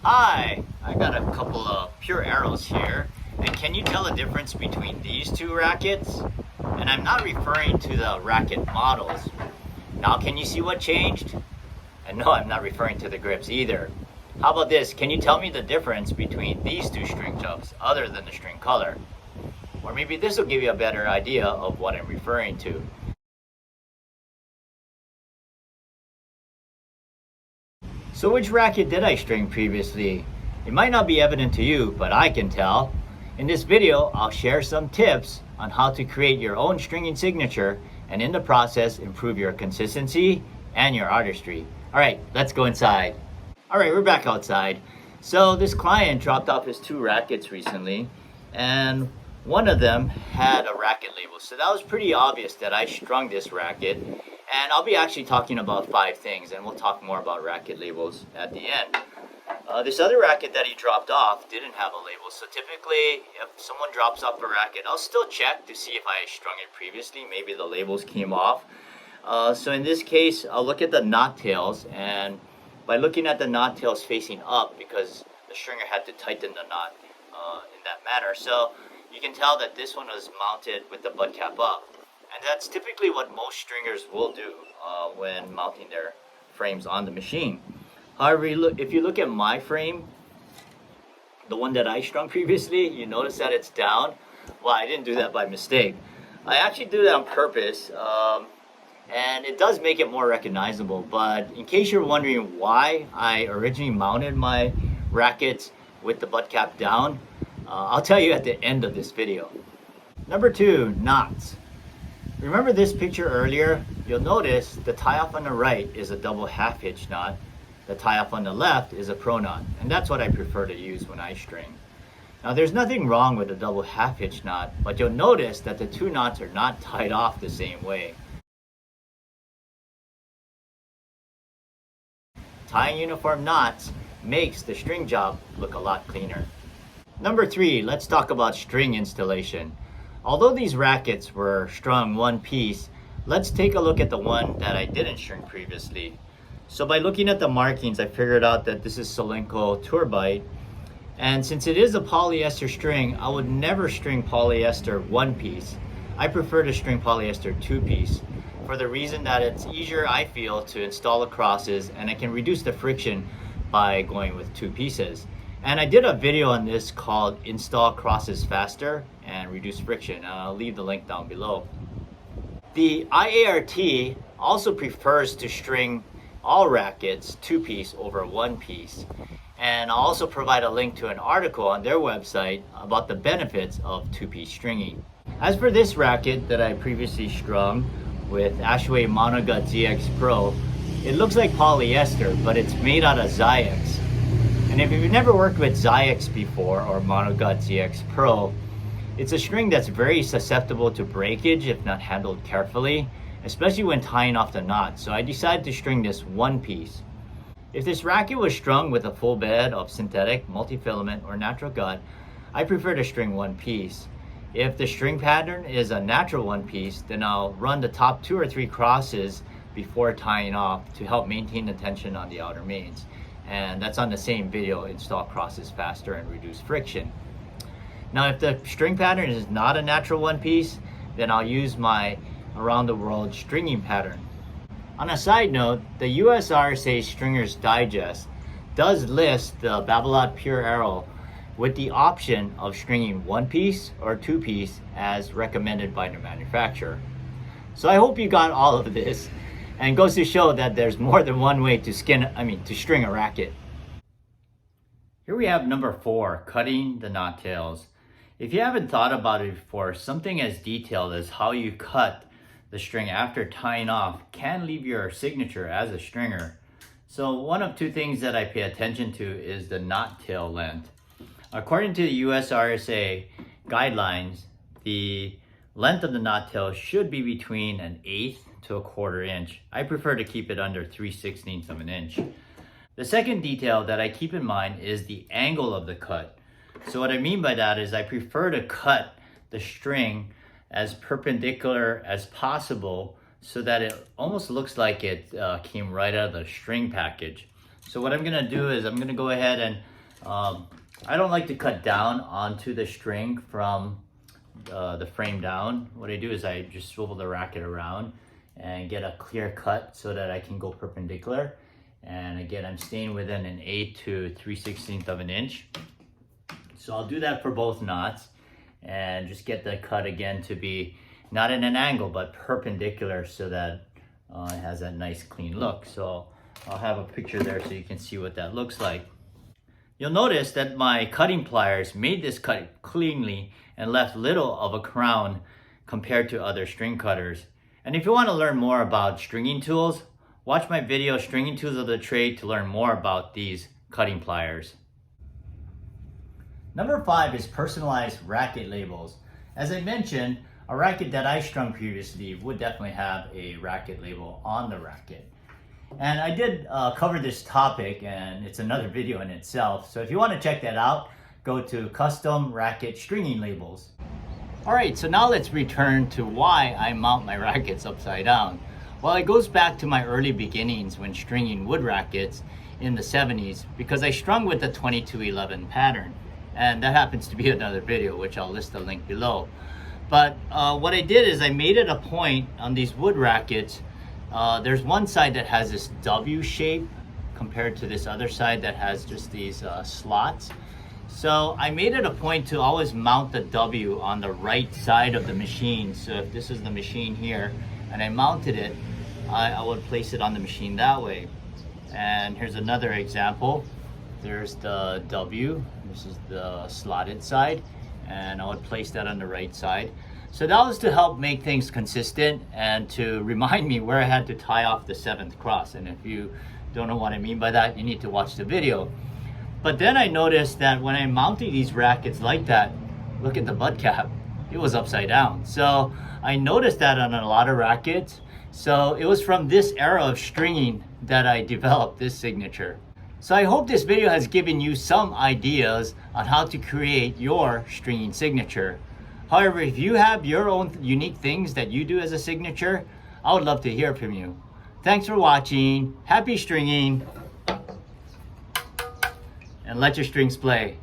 Hi, I got a couple of pure arrows here, and can you tell the difference between these two rackets? And I'm not referring to the racket models. Now can you see what changed? And no, I'm not referring to the grips either. How about this, can you tell me the difference between these two string tubs other than the string color? Or maybe this will give you a better idea of what I'm referring to. So which racket did I string previously? It might not be evident to you, but I can tell. In this video, I'll share some tips on how to create your own stringing signature and in the process improve your consistency and your artistry. All right, let's go inside. All right, we're back outside. So this client dropped off his two rackets recently, and one of them had a racket label. So that was pretty obvious that I strung this racket. And I'll be actually talking about 5 things, and we'll talk more about racket labels at the end. This other racket that he dropped off didn't have a label, so typically if someone drops off a racket, I'll still check to see if I strung it previously. Maybe the labels came off. So in this case, I'll look at the knot tails, and by looking at the knot tails facing up, because the stringer had to tighten the knot in that manner, so you can tell that this one was mounted with the butt cap up. And that's typically what most stringers will do when mounting their frames on the machine. However, if you look at my frame, the one that I strung previously, you notice that it's down. Well, I didn't do that by mistake. I actually do that on purpose, and it does make it more recognizable. But in case you're wondering why I originally mounted my rackets with the butt cap down, I'll tell you at the end of this video. Number 2, knots. Remember this picture earlier? You'll notice the tie-off on the right is a double half hitch knot. The tie-off on the left is a pro knot, and that's what I prefer to use when I string. Now there's nothing wrong with a double half hitch knot, but you'll notice that the two knots are not tied off the same way. Tying uniform knots makes the string job look a lot cleaner. Number 3, let's talk about string installation. Although these rackets were strung one piece, let's take a look at the one that I didn't string previously. So by looking at the markings, I figured out that this is Solinco Turbite. And since it is a polyester string, I would never string polyester one piece. I prefer to string polyester 2 piece for the reason that it's easier, I feel, to install the crosses, and I can reduce the friction by going with 2 pieces. And I did a video on this called Install Crosses Faster and Reduce Friction, and I'll leave the link down below. The IART also prefers to string all rackets 2 piece over 1 piece. And I'll also provide a link to an article on their website about the benefits of 2 piece stringing. As for this racket that I previously strung with Ashway Monogut ZX Pro, it looks like polyester, but it's made out of Zyx. And if you've never worked with Zyx before, or Monogut ZX Pro, it's a string that's very susceptible to breakage if not handled carefully, especially when tying off the knot. So I decided to string this 1 piece. If this racket was strung with a full bed of synthetic, multi-filament, or natural gut, I prefer to string 1 piece. If the string pattern is a natural 1 piece, then I'll run the top 2 or 3 crosses before tying off to help maintain the tension on the outer mains. And that's on the same video, Install Crosses Faster and Reduce Friction. Now if the string pattern is not a natural 1 piece, then I'll use my Around the World stringing pattern. On a side note, the US RSA Stringers Digest does list the Babolat Pure Arrow with the option of stringing 1 piece or 2 piece as recommended by the manufacturer. So I hope you got all of this. And it goes to show that there's more than one way to string a racket. Here we have number 4, cutting the knot tails. If you haven't thought about it before, something as detailed as how you cut the string after tying off can leave your signature as a stringer. So one of 2 things that I pay attention to is the knot tail length. According to the US RSA guidelines, the length of the knot tail should be between 1/8 to 1/4 inch. I prefer to keep it under 3/16 of an inch. The second detail that I keep in mind is the angle of the cut. So what I mean by that is I prefer to cut the string as perpendicular as possible so that it almost looks like it came right out of the string package. So what I'm gonna do is I'm gonna go ahead and I don't like to cut down onto the string from the frame down. What I do is I just swivel the racket around and get a clear cut so that I can go perpendicular. And again, I'm staying within an 1/8 to 3/16 of an inch. So I'll do that for both knots and just get the cut again to be not at an angle but perpendicular so that it has that nice clean look. So I'll have a picture there so you can see what that looks like. You'll notice that my cutting pliers made this cut cleanly and left little of a crown compared to other string cutters. And if you want to learn more about stringing tools, watch my video Stringing Tools of the Trade to learn more about these cutting pliers. Number 5 is personalized racket labels. As I mentioned, a racket that I strung previously would definitely have a racket label on the racket. And I did cover this topic, and it's another video in itself. So if you want to check that out, go to Custom Racket Stringing Labels. Alright, so now let's return to why I mount my rackets upside down. Well, it goes back to my early beginnings when stringing wood rackets in the 70s, because I strung with the 2211 pattern. And that happens to be another video, which I'll list the link below. But what I did is I made it a point on these wood rackets. There's one side that has this W shape compared to this other side that has just these slots. So I made it a point to always mount the W on the right side of the machine. So if this is the machine here and I mounted it, I would place it on the machine that way. And here's another example. There's the W, this is the slotted side, and I would place that on the right side. So that was to help make things consistent and to remind me where I had to tie off the 7th cross. And if you don't know what I mean by that, you need to watch the video. But then I noticed that when I mounted these rackets like that, look at the butt cap, it was upside down. So I noticed that on a lot of rackets. So it was from this era of stringing that I developed this signature. So I hope this video has given you some ideas on how to create your stringing signature. However, if you have your own unique things that you do as a signature, I would love to hear from you. Thanks for watching, happy stringing, and let your strings play.